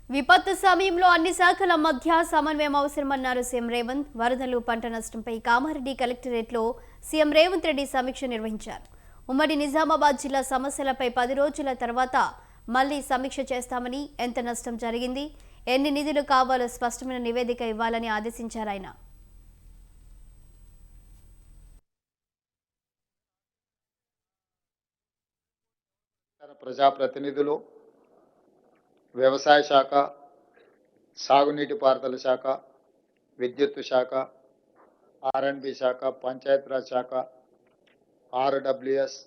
విపత్తు సమయంలో అన్ని శాఖల మధ్య సమన్వయం అవసరమన్నారు సీఎం రేవంత్. వరదలు, పంట నష్టంపై కామారెడ్డి కలెక్టరేట్లో సీఎం రేవంత్ రెడ్డి సమీక్ష నిర్వహించారు. ఉమ్మడి నిజామాబాద్ జిల్లా సమస్యలపై 10 రోజుల తర్వాత మళ్లీ సమీక్ష చేస్తామని, ఎంత నష్టం జరిగింది, ఎన్ని నిధులు కావాలో స్పష్టమైన నివేదిక ఇవ్వాలని ఆదేశించారు ఆయన. ప్రజాప్రతినిధులు, వ్యవసాయ శాఖ, సాగునీటి పారుదల శాఖ, విద్యుత్ శాఖ, ఆర్ఎండ్బి శాఖ, పంచాయతీరాజ్ శాఖ, ఆర్డబ్ల్యూఎస్,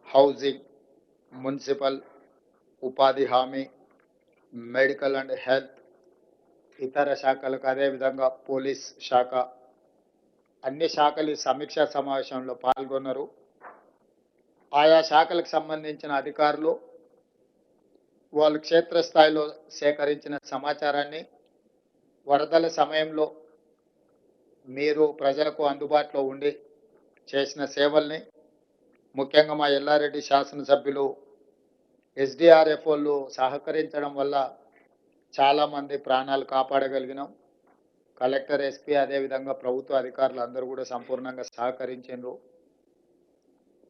హౌసింగ్, మున్సిపల్, ఉపాధి హామీ, మెడికల్ అండ్ హెల్త్, ఇతర శాఖలకు, అదేవిధంగా పోలీస్ శాఖ, అన్ని శాఖలు సమీక్షా సమావేశంలో పాల్గొన్నారు. ఆయా శాఖలకు సంబంధించిన అధికారులు వాళ్ళు క్షేత్రస్థాయిలో సేకరించిన సమాచారాన్ని, వరదల సమయంలో మీరు ప్రజలకు అందుబాటులో ఉండి చేసిన సేవల్ని, ముఖ్యంగా మా ఎల్లారెడ్డి శాసనసభ్యులు ఎస్డిఆర్ఎఫ్ వాళ్ళు సహకరించడం వల్ల చాలామంది ప్రాణాలు కాపాడగలిగినాం. కలెక్టర్, ఎస్పీ, అదేవిధంగా ప్రభుత్వ అధికారులు అందరూ కూడా సంపూర్ణంగా సహకరించారు.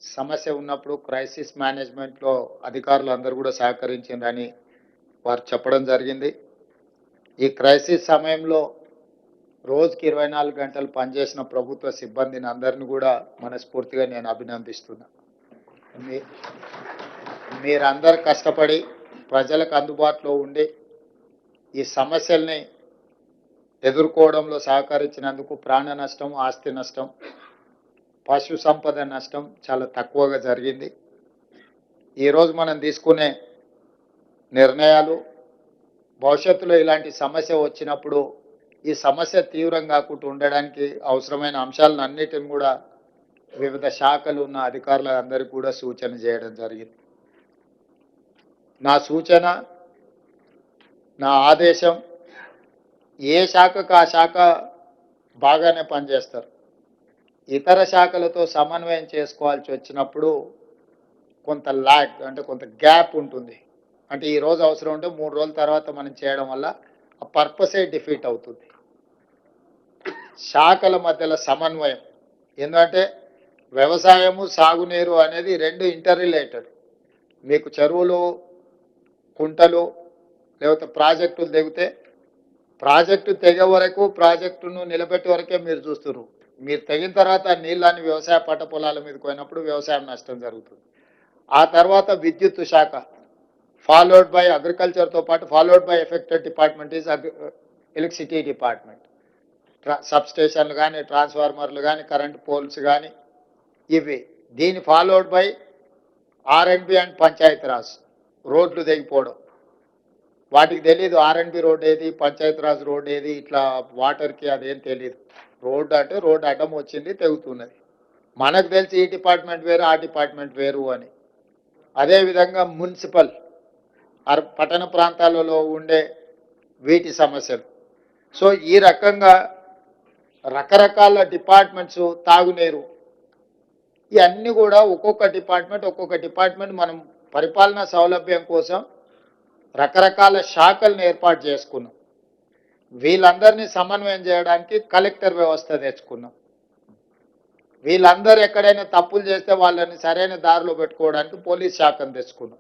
సమస్య ఉన్నప్పుడు క్రైసిస్ మేనేజ్మెంట్లో అధికారులు అందరూ కూడా సహకరించిందని వారు చెప్పడం జరిగింది. ఈ క్రైసిస్ సమయంలో రోజుకి 24 గంటలు పనిచేసిన ప్రభుత్వ సిబ్బందిని అందరిని కూడా మనస్ఫూర్తిగా నేను అభినందిస్తున్నా. మీరందరూ కష్టపడి ప్రజలకు అందుబాటులో ఉండి ఈ సమస్యల్ని ఎదుర్కోవడంలో సహకరించినందుకు ప్రాణ నష్టం, ఆస్తి నష్టం, పశు సంపద నష్టం చాలా తక్కువగా జరిగింది. ఈరోజు మనం తీసుకునే నిర్ణయాలు భవిష్యత్తులో ఇలాంటి సమస్య వచ్చినప్పుడు ఈ సమస్య తీవ్రం కాకుండా ఉండడానికి అవసరమైన అంశాలను అన్నిటిని కూడా వివిధ శాఖలు ఉన్న అధికారులందరికీ కూడా సూచన చేయడం జరిగింది. నా సూచన, నా ఆదేశం, ఏ శాఖకు ఆ శాఖ బాగానే పనిచేస్తారు. ఇతర శాఖలతో సమన్వయం చేసుకోవాల్సి వచ్చినప్పుడు కొంత ల్యాగ్, అంటే కొంత గ్యాప్ ఉంటుంది. అంటే ఈరోజు అవసరం ఉంటే 3 రోజుల తర్వాత మనం చేయడం వల్ల ఆ పర్పసే డిఫీట్ అవుతుంది. శాఖల మధ్యలో సమన్వయం, ఎందుకంటే వ్యవసాయము, సాగునీరు అనేది రెండు ఇంటర్ రిలేటెడ్. మీకు చెరువులు, కుంటలు, లేకపోతే ప్రాజెక్టులు తెగితే ప్రాజెక్టు తెగే వరకు, ప్రాజెక్టును నిలబెట్టే వరకే మీరు చూస్తున్నారు. మీరు తెగిన తర్వాత నీళ్ళని వ్యవసాయ పంట పొలాల మీదకి పోయినప్పుడు వ్యవసాయం నష్టం జరుగుతుంది. ఆ తర్వాత విద్యుత్ శాఖ, ఫాలోడ్ బై అగ్రికల్చర్తో పాటు followed by affected department is electricity department. Sub స్టేషన్లు కానీ, ట్రాన్స్ఫార్మర్లు కానీ, కరెంట్ పోల్స్ కానీ, ఇవి. దీని ఫాలోడ్ బై ఆర్ఎండ్బి అండ్ పంచాయతీరాజ్, రోడ్లు తెగిపోవడం. వాటికి తెలియదు ఆర్ఎండ్బి రోడ్ ఏది, పంచాయతీరాజ్ రోడ్ ఏది, ఇట్లా వాటర్కి అదేం తెలియదు. రోడ్డు అంటే రోడ్డు అడ్డం వచ్చింది, తెగుతున్నది. మనకు తెలిసి ఈ డిపార్ట్మెంట్ వేరు, ఆ డిపార్ట్మెంట్ వేరు అని. అదేవిధంగా మున్సిపల్, పట్టణ ప్రాంతాలలో ఉండే వీటి సమస్యలు. సో ఈ రకంగా రకరకాల డిపార్ట్మెంట్స్, తాగునీరు, ఇవన్నీ కూడా ఒక్కొక్క డిపార్ట్మెంట్ మనం పరిపాలనా సౌలభ్యం కోసం రకరకాల శాఖలను ఏర్పాటు చేసుకున్నాం. వీళ్ళందరినీ సమన్వయం చేయడానికి కలెక్టర్ వ్యవస్థ తెచ్చుకున్నాం. వీళ్ళందరూ ఎక్కడైనా తప్పులు చేస్తే వాళ్ళని సరైన దారిలో పెట్టుకోవడానికి పోలీస్ శాఖను తెచ్చుకున్నాం.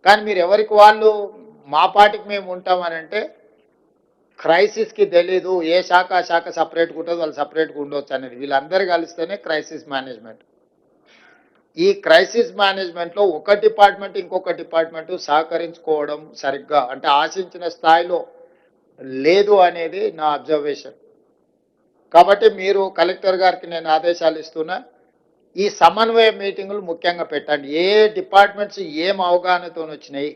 కానీ మీరు ఎవరికి వాళ్ళు మా పాటికి మేము ఉంటామని అంటే క్రైసిస్కి తెలీదు, ఏ శాఖ ఆ శాఖ సపరేట్గా ఉంటుందో వాళ్ళు సపరేట్గా ఉండొచ్చు అనేది. వీళ్ళందరూ కలిస్తేనే క్రైసిస్ మేనేజ్మెంట్. ఈ క్రైసిస్ మేనేజ్మెంట్లో ఒక డిపార్ట్మెంట్ ఇంకొక డిపార్ట్మెంట్ సహకరించుకోవడం సరిగ్గా, అంటే ఆశించిన స్థాయిలో లేదు అనేది నా అబ్జర్వేషన్. కాబట్టి మీరు కలెక్టర్ గారికి నేను ఆదేశాలు ఇస్తున్నా, ఈ సమన్వయ మీటింగులు ముఖ్యంగా పెట్టండి. ఏ డిపార్ట్మెంట్స్ ఏం అవగాహనతో వచ్చినాయి,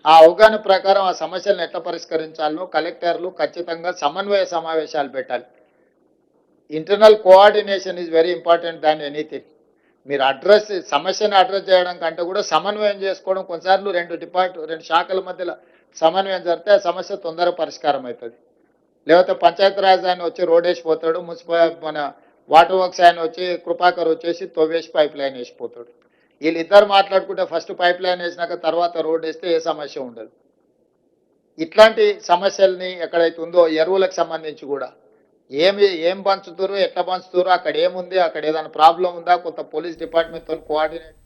ఆ అవగాహన ప్రకారం ఆ సమస్యలను ఎట్లా పరిష్కరించాలో కలెక్టర్లు ఖచ్చితంగా సమన్వయ సమావేశాలు పెట్టాలి. Internal coordination is very important than anything. మీరు సమస్యను అడ్రస్ చేయడం కంటే కూడా సమన్వయం చేసుకోవడం. కొన్నిసార్లు రెండు శాఖల మధ్యలో సమన్వయం జరిగితే ఆ సమస్య తొందరగా పరిష్కారం అవుతుంది. లేకపోతే పంచాయతీరాజ్ ఆయన వచ్చి రోడ్ వేసిపోతాడు, మన వాటర్ వర్క్స్ ఆయన వచ్చి కృపాకర్ వచ్చేసి తవ్వేసి పైప్ లైన్ వేసిపోతాడు. వీళ్ళిద్దరు మాట్లాడుకుంటే ఫస్ట్ పైప్ లైన్ వేసినాక తర్వాత రోడ్ వేస్తే ఏ సమస్య ఉండదు. ఇట్లాంటి సమస్యల్ని ఎక్కడైతే ఉందో ఎరువులకు సంబంధించి కూడా ఏం పంచుతారు, ఎట్లా పంచుతారు, అక్కడ ఏముంది, అక్కడ ఏదైనా ప్రాబ్లం ఉందా, కొంత పోలీస్ డిపార్ట్మెంట్తో కోఆర్డినేట్